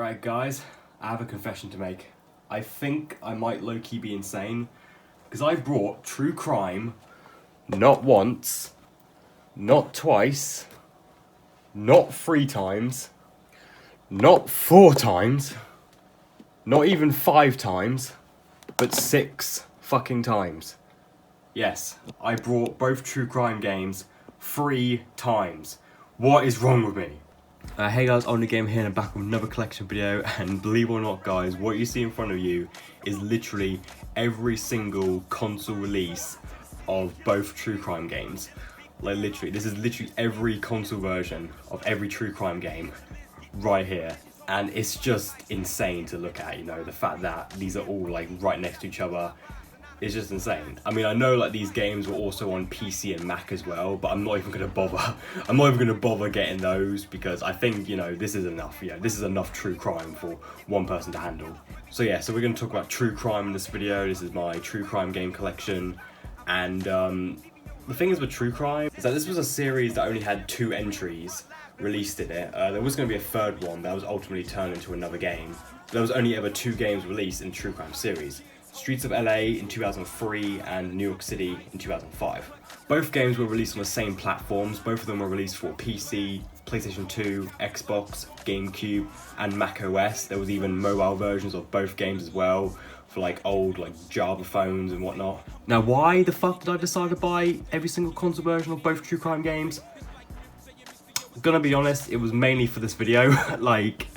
Alright guys, I have a confession to make. I think I might low-key be insane, because I brought true crime not once, not twice, not 3 times, not 4 times, not even 5 times, but 6 fucking times. Yes, I brought both true crime games 3 times. What is wrong with me? Hey guys, Only Game here and back with another collection video, and believe it or not guys, what you see in front of you is literally every single console release of both true crime games. Like literally, this is literally every console version of every true crime game right here. And it's just insane to look at, you know, the fact that these are all like right next to each other. It's just insane. I mean, I know like these games were also on PC and Mac as well, but I'm not even gonna bother. I'm not even gonna bother getting those because I think, you know, this is enough. Yeah, this is enough true crime for one person to handle. So yeah, so we're gonna talk about true crime in this video. This is my true crime game collection, and the thing is with true crime is that this was a series that only had 2 entries released in it. There was gonna be a 3rd one that was ultimately turned into another game. There was only ever 2 games released in true crime series. Streets of LA in 2003 and New York City in 2005. Both games were released on the same platforms. Both of them were released for PC, PlayStation 2, Xbox, GameCube, and Mac OS. There was even mobile versions of both games as well for like old like Java phones and whatnot. Now, why the fuck did I decide to buy every single console version of both true crime games? I'm gonna be honest, it was mainly for this video. Like,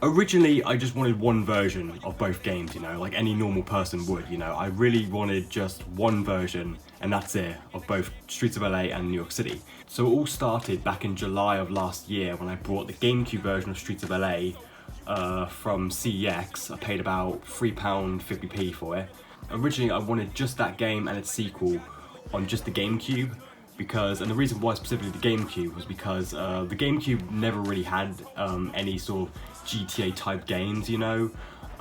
originally, I just wanted one version of both games, you know, like any normal person would, you know. I really wanted just one version, and that's it, of both Streets of LA and New York City. So it all started back in July of last year when I brought the GameCube version of Streets of LA from CEX. I paid about £3.50p for it. Originally, I wanted just that game and its sequel on just the GameCube, because, and the reason why specifically the GameCube was because the GameCube never really had any sort of GTA type games, you know.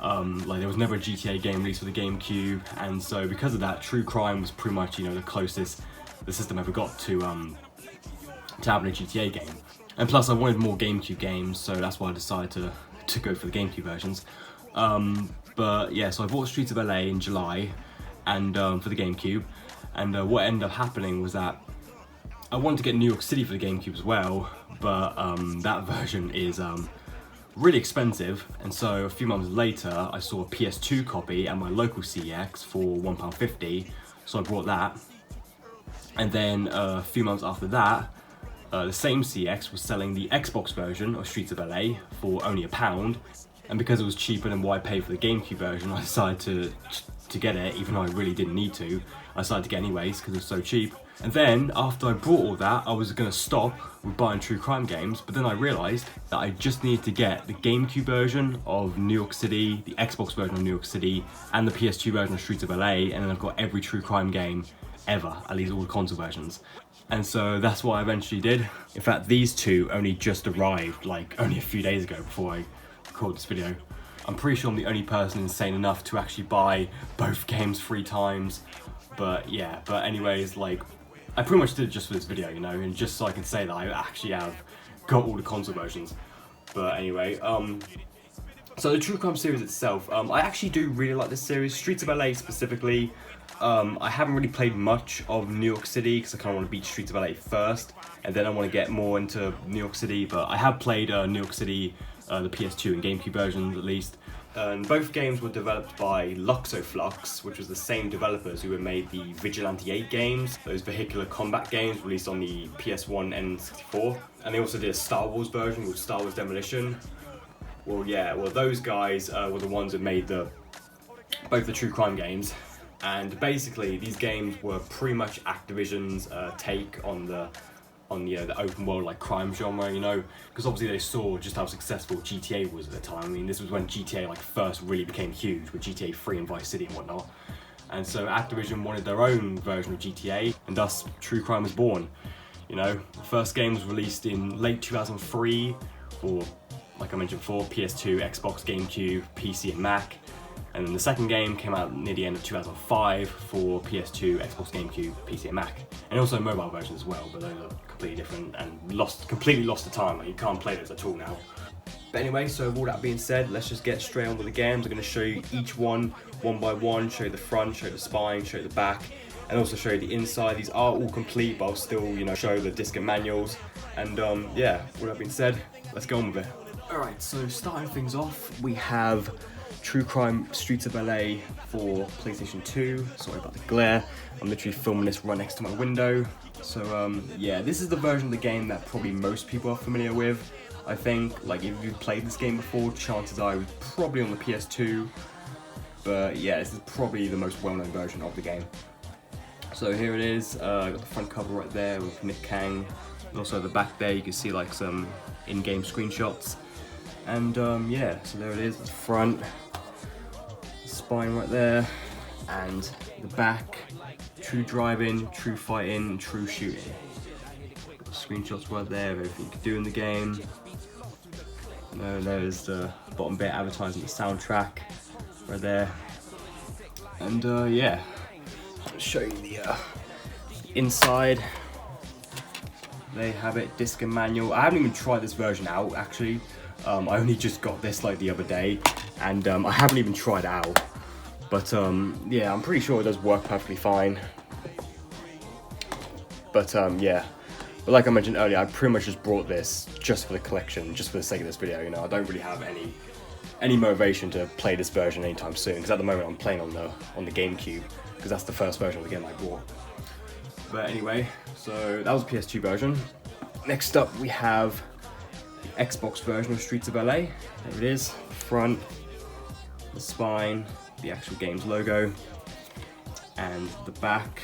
Like there was never a GTA game released for the GameCube, and so because of that, true crime was pretty much, you know, the closest the system ever got to having a GTA game. And plus I wanted more GameCube games, so that's why I decided to go for the GameCube versions. But yeah, so I bought Streets of LA in July and for the GameCube, and what ended up happening was that I wanted to get New York City for the GameCube as well, but that version is really expensive, and so a few months later I saw a PS2 copy at my local CEX for £1.50, so I bought that. And then a few months after that, the same CEX was selling the Xbox version of Streets of LA for only £1, and because it was cheaper than what I paid for the GameCube version, I decided to get it, even though I really didn't need to. I decided to get it anyways because it was so cheap. And then after I bought all that, I was going to stop with buying true crime games, but then I realised that I just needed to get the GameCube version of New York City, the Xbox version of New York City, and the PS2 version of Streets of LA, and then I've got every true crime game ever, at least all the console versions. And so that's what I eventually did. In fact, these 2 only just arrived like only a few days ago before I recorded this video. I'm pretty sure I'm the only person insane enough to actually buy both games 3 times. But yeah, but anyways, like, I pretty much did it just for this video, you know, and just so I can say that I actually have got all the console versions. But anyway, so the true crime series itself, I actually do really like this series. Streets of LA specifically, I haven't really played much of New York City because I kind of want to beat Streets of LA first, and then I want to get more into New York City, but I have played New York City, the PS2 and GameCube versions at least. And both games were developed by Luxoflux, which was the same developers who had made the Vigilante 8 games, those vehicular combat games released on the PS1 and N64. And they also did a Star Wars version called Star Wars Demolition. Well, yeah, well those guys were the ones that made both the true crime games. And basically, these games were pretty much Activision's take on the open world like crime genre, you know, because obviously they saw just how successful GTA was at the time. I mean, this was when GTA like first really became huge with GTA 3 and Vice City and whatnot. And so Activision wanted their own version of GTA, and thus True Crime was born. You know, the first game was released in late 2003 for, like I mentioned before, PS2, Xbox, GameCube, PC and Mac. And then the second game came out near the end of 2005 for PS2, Xbox, GameCube, PC and Mac. And also mobile versions as well, but those are completely different and completely lost to time. Like, you can't play those at all now. But anyway, so with all that being said, let's just get straight on with the games. I'm going to show you each one by one, show you the front, show you the spine, show you the back, and also show you the inside. These are all complete, but I'll still, show the disc and manuals. And yeah, all that being said, let's go on with it. Alright, so starting things off, we have True Crime Streets of LA for PlayStation 2. Sorry about the glare, I'm literally filming this right next to my window. So yeah, this is the version of the game that probably most people are familiar with. I think, like, if you've played this game before, chances are it was probably on the PS2. But yeah, this is probably the most well-known version of the game. So here it is, got the front cover right there with Nick Kang. And also at the back there, you can see like some in-game screenshots. And yeah, so there it is, the front, the spine right there, and the back. True driving, true fighting, true shooting. Screenshots right there of everything you can do in the game. And there's the bottom bit advertising the soundtrack right there. And yeah, I'll show you the inside. They have it, disc and manual. I haven't even tried this version out actually. I only just got this like the other day, and I haven't even tried it out. But yeah, I'm pretty sure it does work perfectly fine. But yeah, but like I mentioned earlier, I pretty much just brought this just for the collection, just for the sake of this video. I don't really have any motivation to play this version anytime soon, because at the moment I'm playing on the GameCube, because that's the first version of the game I bought. But anyway, so that was the PS2 version. Next up we have the Xbox version of Streets of LA. There it is, the front, the spine, the actual game's logo, and the back,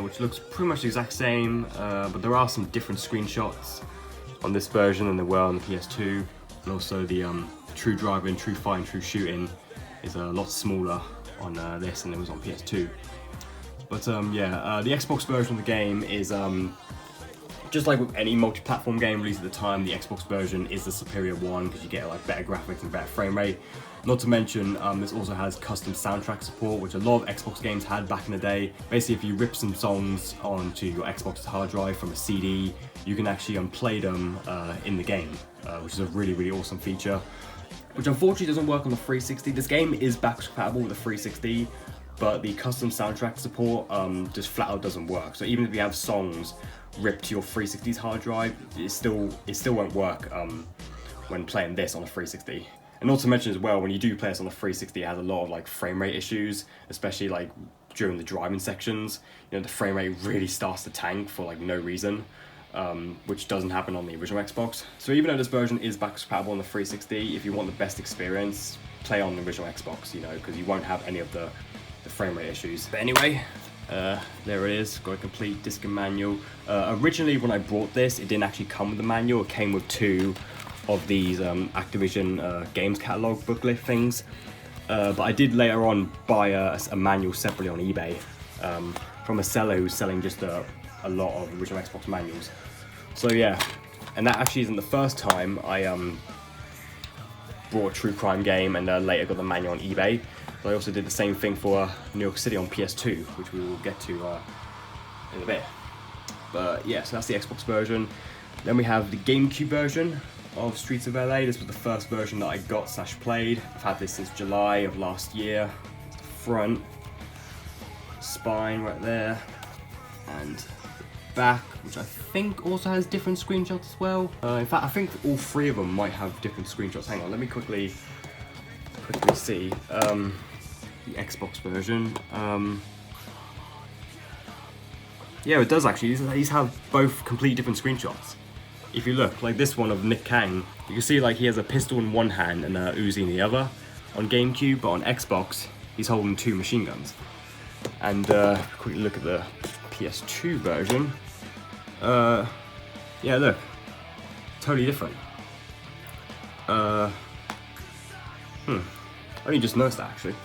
which looks pretty much the exact same, but there are some different screenshots on this version than there were on the PS2. And also the true driving, true fighting, true shooting is a lot smaller on this than it was on PS2. But yeah, the Xbox version of the game is, just like with any multi-platform game released at the time, the Xbox version is the superior one because you get like better graphics and better frame rate. Not to mention, this also has custom soundtrack support, which a lot of Xbox games had back in the day. Basically, if you rip some songs onto your Xbox hard drive from a CD, you can actually play them in the game, which is a really, really awesome feature. Which unfortunately doesn't work on the 360. This game is backwards compatible with the 360, but the custom soundtrack support just flat out doesn't work. So even if you have songs ripped to your 360's hard drive, it still won't work when playing this on a 360. And not to mention as well, when you do play this on the 360, it has a lot of like frame rate issues, especially like during the driving sections. The frame rate really starts to tank for like no reason, which doesn't happen on the original Xbox. So even though this version is backwards compatible on the 360, if you want the best experience, play on the original Xbox, because you won't have any of the frame rate issues. But anyway, there it is, got a complete disc and manual. Originally when I bought this, it didn't actually come with the manual, it came with two of these Activision games catalog booklet things, but I did later on buy a manual separately on eBay from a seller who's selling just a lot of original Xbox manuals. So yeah, and that actually isn't the first time I bought a true crime game and later got the manual on eBay. But I also did the same thing for New York City on PS2, which we will get to in a bit. But yeah, so that's the Xbox version. Then we have the GameCube version of Streets of LA. This was the first version that I got / played. I've had this since July of last year. It's the front, spine right there, and the back, which I think also has different screenshots as well. In fact, I think all three of them might have different screenshots. Hang on, let me quickly see the Xbox version. Yeah, it does actually. These have both completely different screenshots. If you look, like this one of Nick Kang, you can see like he has a pistol in one hand and a Uzi in the other on GameCube, but on Xbox, he's holding two machine guns. And quickly look at the PS2 version. Yeah, look, totally different. I only just noticed that actually.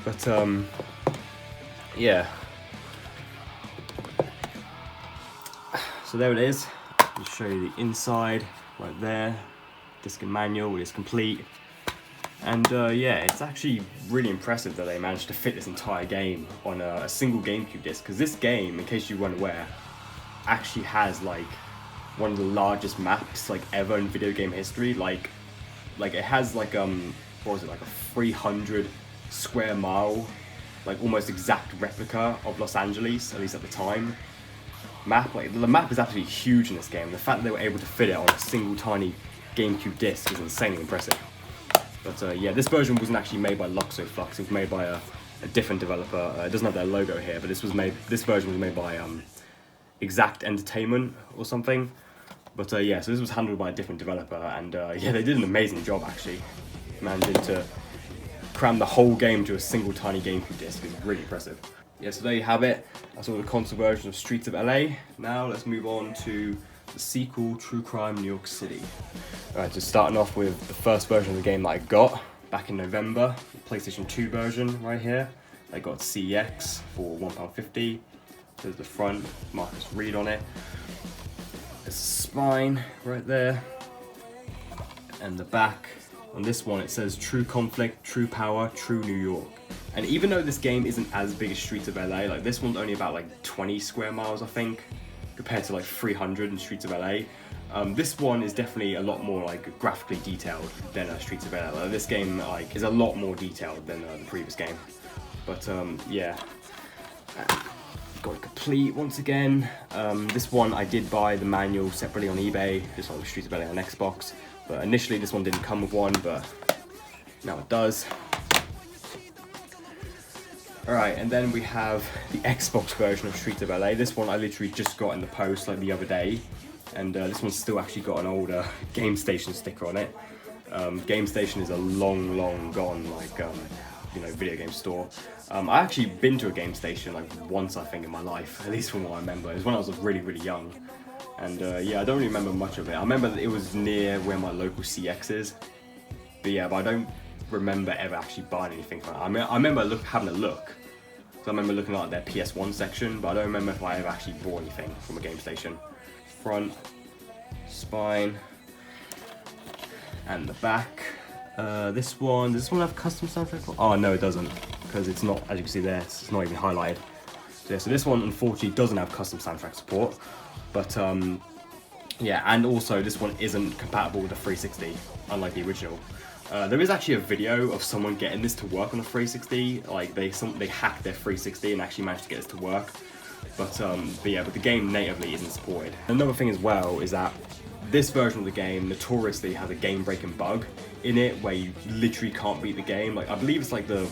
But yeah. So there it is. I'll show you the inside right there. Disc and manual is complete. And yeah, it's actually really impressive that they managed to fit this entire game on a single GameCube disc. Because this game, in case you weren't aware, actually has like one of the largest maps like ever in video game history. Like like it has like what was it, like a 300 square mile, like almost exact replica of Los Angeles, at least at the time, map. Like the map is absolutely huge in this game. The fact that they were able to fit it on a single tiny GameCube disc is insanely impressive. But yeah, this version wasn't actually made by Luxo Flux. It was made by a different developer. It doesn't have their logo here, but this version was made by Exact Entertainment or something. But yeah, so this was handled by a different developer, and yeah, they did an amazing job actually. Managing to cram the whole game to a single tiny GameCube disc is really impressive. Yeah, so there you have it. That's all the console version of Streets of LA. Now let's move on to the sequel, True Crime New York City. Alright, just starting off with the first version of the game that I got back in November, the PlayStation 2 version right here. I got CEX for £1.50. There's the front, Marcus Reed on it. There's a spine right there. And the back, on this one it says True Conflict, True Power, True New York. And even though this game isn't as big as Streets of LA, like this one's only about like 20 square miles I think, compared to like 300 in Streets of LA. This one is definitely a lot more like graphically detailed than Streets of LA. Like, this game like is a lot more detailed than the previous game. But yeah, got it complete once again. This one I did buy the manual separately on eBay, just like Streets of LA on Xbox. But initially this one didn't come with one, but now it does. Alright, and then we have the Xbox version of Streets of LA. This one I literally just got in the post like the other day, and this one's still actually got an older Game Station sticker on it. Game Station is a long gone like you know, video game store. I actually been to a Game Station like once I think in my life, at least from what I remember. It was when I was really young, and yeah, I don't really remember much of it. I remember that it was near where my local CX is, but yeah, but I don't remember ever actually buying anything from it. I mean, I remember having a look. So I remember looking at their PS1 section, but I don't remember if I ever actually bought anything from a Game Station. Front, spine, and the back. Does this one have custom soundtrack? Oh no, it doesn't, because it's not, as you can see there, it's not even highlighted. So, yeah, so this one unfortunately doesn't have custom soundtrack support, but yeah, and also this one isn't compatible with the 360, unlike the original. There is actually a video of someone getting this to work on a 360. Like they hacked their 360 and actually managed to get this to work. But yeah, but the game natively isn't supported. Another thing as well is that this version of the game notoriously has a game-breaking bug in it where you literally can't beat the game. Like I believe it's like the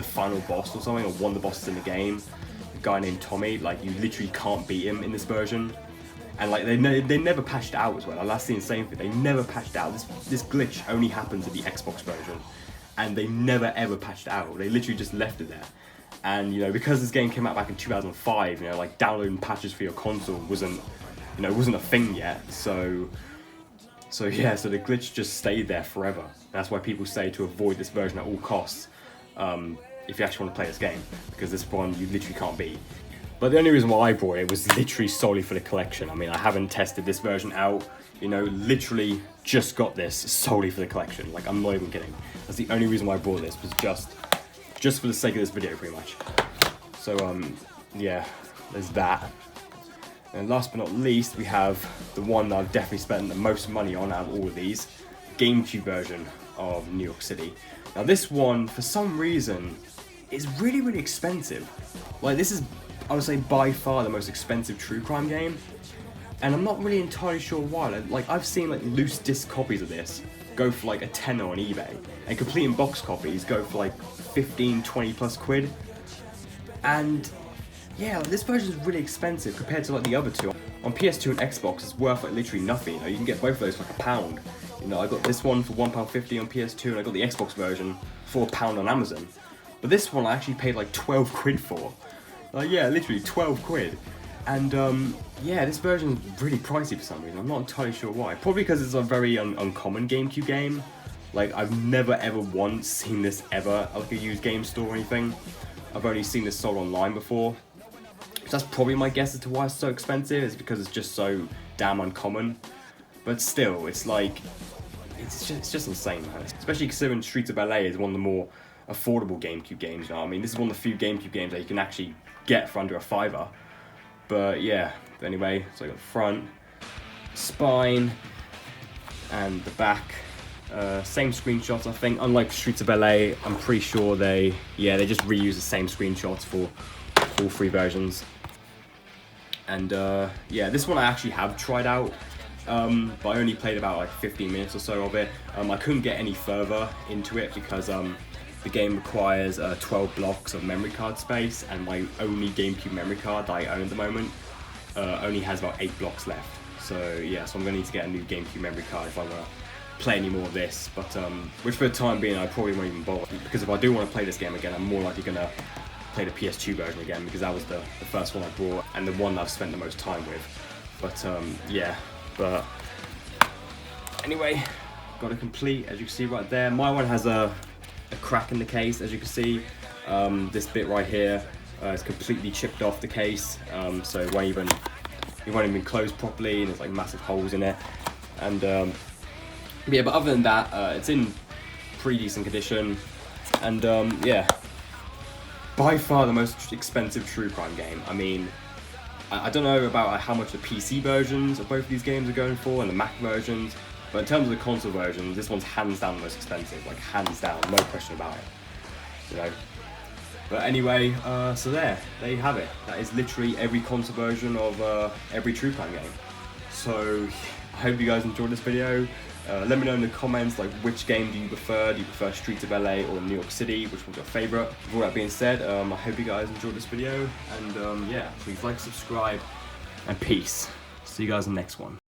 final boss or something, or one of the bosses in the game, a guy named Tommy. Like you literally can't beat him in this version. And like they never patched it out as well. Like, that's the insane thing. They never patched it out. This glitch only happens in the Xbox version, and they never ever patched it out. They literally just left it there. And you know, because this game came out back in 2005, you know, like downloading patches for your console wasn't a thing yet. So yeah, so the glitch just stayed there forever. That's why people say to avoid this version at all costs, if you actually want to play this game, because this one you literally can't beat. But the only reason why I bought it was literally solely for the collection. I mean, I haven't tested this version out, you know, literally just got this solely for the collection. Like, I'm not even kidding. That's the only reason why I bought this, was just for the sake of this video, pretty much. So, yeah, there's that. And last but not least, we have the one that I've definitely spent the most money on out of all of these, GameCube version of New York City. Now this one, for some reason, is really expensive. Like, this is, I would say, by far the most expensive true crime game, and I'm not really entirely sure why. Like I've seen like loose disc copies of this go for like a tenner on eBay, and complete in box copies go for like 15, 20 plus quid. And yeah, like, this version is really expensive compared to like the other two. On PS2 and Xbox, it's worth like literally nothing. You know, you can get both of those for like £1. You know, I got this one for £1.50 on PS2, and I got the Xbox version for £1 on Amazon. But this one I actually paid like 12 quid for. Yeah, literally 12 quid. And yeah, this version is really pricey for some reason. I'm not entirely sure why. Probably because it's a very uncommon GameCube game. Like, I've never ever once seen this ever at like a used game store or anything. I've only seen this sold online before. So that's probably my guess as to why it's so expensive, is because it's just so damn uncommon. But still, it's like, it's just insane, man. Especially considering Streets of LA is one of the more affordable GameCube games, you know what I mean? This is one of the few GameCube games that you can actually get for under £5. But yeah, anyway, so I got the front, spine, and the back. Same screenshots, I think. Unlike Streets of LA, I'm pretty sure they just reuse the same screenshots for all 3 versions. And yeah, this one I actually have tried out, but I only played about like 15 minutes or so of it. I couldn't get any further into it because the game requires 12 blocks of memory card space, and my only GameCube memory card that I own at the moment only has about 8 blocks left. So yeah, so I'm going to need to get a new GameCube memory card if I want to play any more of this. But which for the time being I probably won't even bother, because if I do want to play this game again, I'm more likely going to play the PS2 version again, because that was the first one I bought and the one I've spent the most time with. But yeah, but anyway, got it complete, as you can see right there. My one has a crack in the case, as you can see. This bit right here is completely chipped off the case, so it won't even close properly, and there's like massive holes in it. And yeah, but other than that, it's in pretty decent condition. And yeah, by far the most expensive True Crime game. I mean, I don't know about how much the PC versions of both of these games are going for and the Mac versions, but in terms of the console versions, this one's hands down the most expensive, like hands down, no question about it, you know. But anyway, so there you have it. That is literally every console version of every True Crime game. So I hope you guys enjoyed this video. Let me know in the comments, like, which game do you prefer? Do you prefer Streets of LA or New York City? Which one's your favourite? With all that being said, I hope you guys enjoyed this video, and yeah, please like, subscribe, and peace. See you guys in the next one.